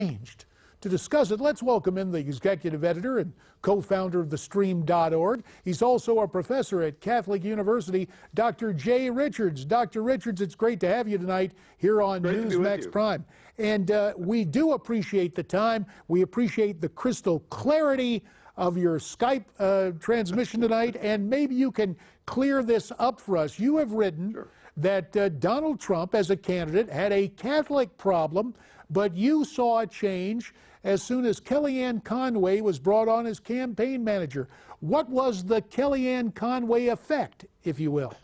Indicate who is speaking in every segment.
Speaker 1: changed. To discuss it, let's welcome in the executive editor and co-founder of TheStream.org. He's also a professor at Catholic University, Dr. Jay Richards. Dr. Richards, it's great to have you tonight here on Newsmax Prime. And we do appreciate the time. We appreciate the crystal clarity of your Skype transmission tonight, and maybe you can clear this up for us. You have written that Donald Trump, as a candidate, had a Catholic problem, but you saw a change as soon as Kellyanne Conway was brought on as campaign manager. What was the Kellyanne Conway effect, if you will?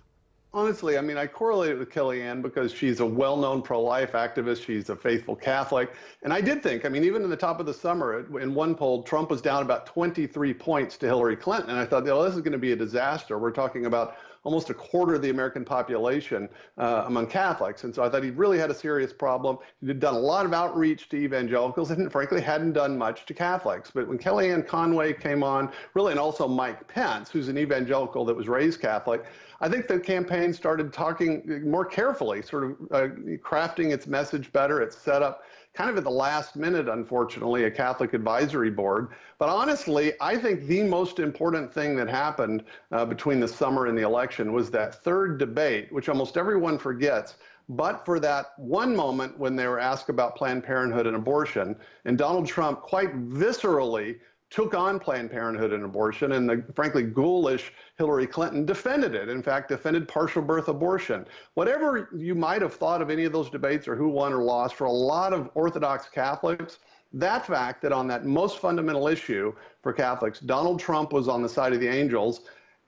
Speaker 2: Honestly, I mean, I correlate it with Kellyanne because she's a well-known pro-life activist. She's a faithful Catholic. And I did think, I mean, even in the top of the summer, in one poll, Trump was down about 23 points to Hillary Clinton. And I thought, oh, this is going to be a disaster. We're talking about almost a quarter of the American population among Catholics. And so I thought he really had a serious problem. He'd done a lot of outreach to evangelicals and frankly hadn't done much to Catholics. But when Kellyanne Conway came on, really, and also Mike Pence, who's an evangelical that was raised Catholic, I think the campaign started talking more carefully, sort of crafting its message better. It's set up kind of at the last minute, unfortunately, a Catholic advisory board. But honestly, I think the most important thing that happened between the summer and the election was that third debate, which almost everyone forgets. But for that one moment when they were asked about Planned Parenthood and abortion, and Donald Trump quite viscerally took on Planned Parenthood and abortion, and the frankly ghoulish Hillary Clinton defended it. In fact, defended partial birth abortion. Whatever you might have thought of any of those debates or who won or lost, for a lot of Orthodox Catholics, that fact that on that most fundamental issue for Catholics, Donald Trump was on the side of the angels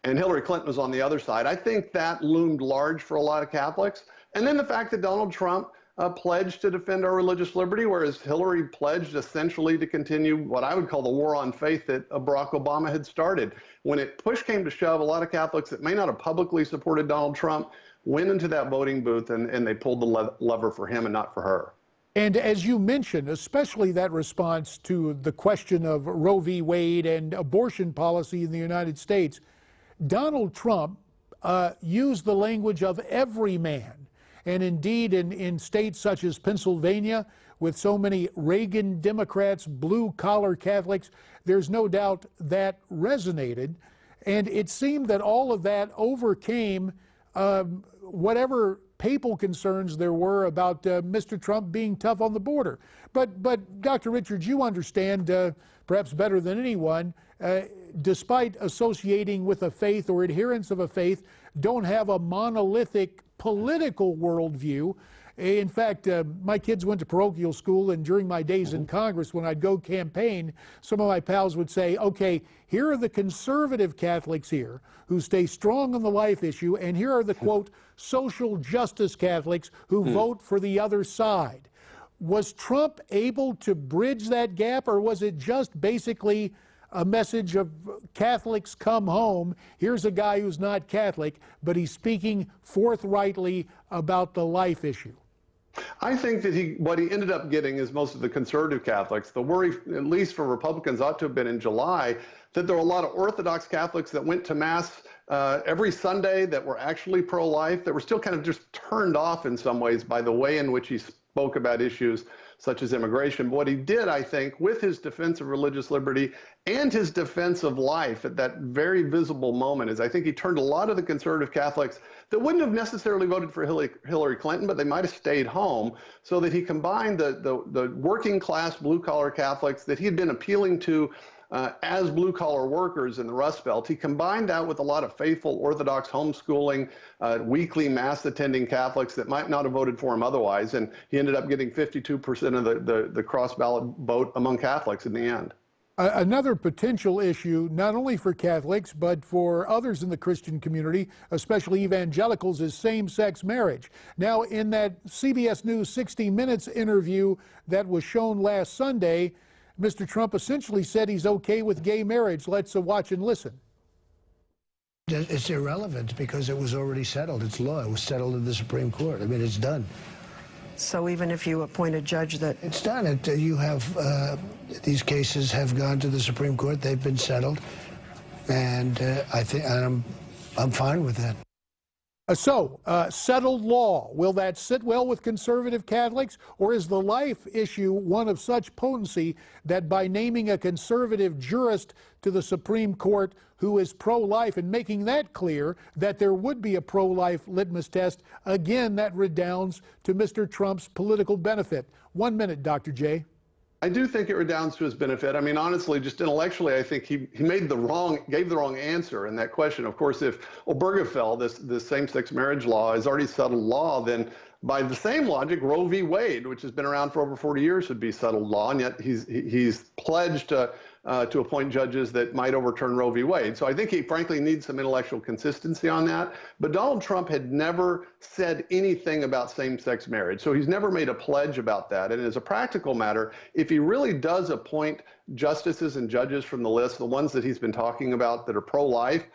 Speaker 2: and Hillary Clinton was on the other side, I think that loomed large for a lot of Catholics. And then the fact that Donald Trump pledged to defend our religious liberty, whereas Hillary pledged essentially to continue what I would call the war on faith that Barack Obama had started. When push came to shove, a lot of Catholics that may not have publicly supported Donald Trump went into that voting booth and they pulled the lever for him and not for her.
Speaker 1: And as you mentioned, especially that response to the question of Roe v. Wade and abortion policy in the United States, Donald Trump used the language of every man. And indeed, in states such as Pennsylvania, with so many Reagan Democrats, blue-collar Catholics, there's no doubt that resonated. And it seemed that all of that overcame whatever papal concerns there were about Mr. Trump being tough on the border. But Dr. Richards, you understand perhaps better than anyone, despite associating with a faith or adherents of a faith, don't have a monolithic political worldview. In fact, my kids went to parochial school, and during my days in Congress, when I'd go campaign, some of my pals would say, okay, here are the conservative Catholics here who stay strong on the life issue, and here are the, quote, social justice Catholics who vote for the other side. Was Trump able to bridge that gap, or was it just basically a message of Catholics come home? Here's a guy who's not Catholic, but he's speaking forthrightly about the life issue?
Speaker 2: I think that what he ended up getting is most of the conservative Catholics. The worry, at least for Republicans, ought to have been in July, that there were a lot of Orthodox Catholics that went to Mass every Sunday that were actually pro-life, that were still kind of just turned off in some ways by the way in which he spoke about issues such as immigration. But what he did, I think, with his defense of religious liberty and his defense of life at that very visible moment, is I think he turned a lot of the conservative Catholics that wouldn't have necessarily voted for Hillary Clinton, but they might have stayed home, so that he combined the working class blue-collar Catholics that he had been appealing to as blue-collar workers in the Rust Belt. He combined that with a lot of faithful Orthodox homeschooling, weekly Mass-attending Catholics that might not have voted for him otherwise, and he ended up getting 52% of the cross-ballot vote among Catholics in the end.
Speaker 1: Another potential issue, not only for Catholics, but for others in the Christian community, especially evangelicals, is same-sex marriage. Now, in that CBS News 60 Minutes interview that was shown last Sunday, Mr. Trump essentially said he's okay with gay marriage. Let's watch and listen.
Speaker 3: It's irrelevant because it was already settled. It's law. It was settled in the Supreme Court. I mean, it's done.
Speaker 4: So even if you appoint a judge that...
Speaker 3: It's done. You have, these cases have gone to the Supreme Court. They've been settled. And I think I'm fine with that.
Speaker 1: Settled law. Will that sit well with conservative Catholics? Or is the life issue one of such potency that by naming a conservative jurist to the Supreme Court who is pro-life and making that clear that there would be a pro-life litmus test, again, that redounds to Mr. Trump's political benefit? 1 minute, Dr. J.
Speaker 2: I do think it redounds to his benefit. I mean, honestly, just intellectually, I think he gave the wrong answer in that question. Of course, if Obergefell, this same-sex marriage law, is already settled law, then by the same logic, Roe v. Wade, which has been around for over 40 years, would be settled law, and yet he's pledged to appoint judges that might overturn Roe v. Wade. So I think he frankly needs some intellectual consistency on that. But Donald Trump had never said anything about same-sex marriage. So he's never made a pledge about that. And as a practical matter, if he really does appoint justices and judges from the list, the ones that he's been talking about that are pro-life,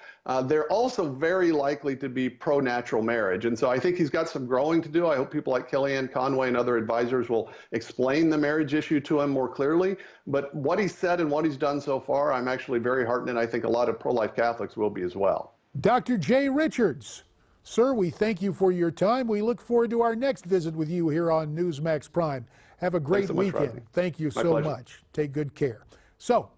Speaker 2: they're also very likely to be pro-natural marriage. And so I think he's got some growing to do. I hope people like Kellyanne Conway and other advisors will explain the marriage issue to him more clearly. But what he said and what he's done so far, I'm actually very heartened, and I think a lot of pro-life Catholics will be as well.
Speaker 1: Dr. Jay Richards, sir, we thank you for your time. We look forward to our next visit with you here on Newsmax Prime. Have a great weekend. Thank you so much. Take good care. So,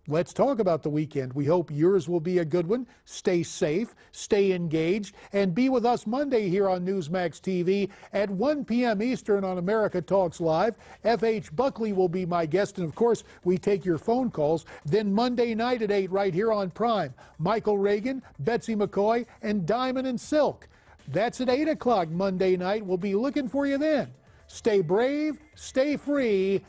Speaker 1: let's talk about the weekend. We hope yours will be a good one. Stay safe, stay engaged, and be with us Monday here on Newsmax TV at 1 p.m. Eastern on America Talks Live. F.H. Buckley will be my guest, and of course, we take your phone calls. Then Monday night at 8 right here on Prime, Michael Reagan, Betsy McCoy, and Diamond and Silk. That's at 8 o'clock Monday night. We'll be looking for you then. Stay brave, stay free.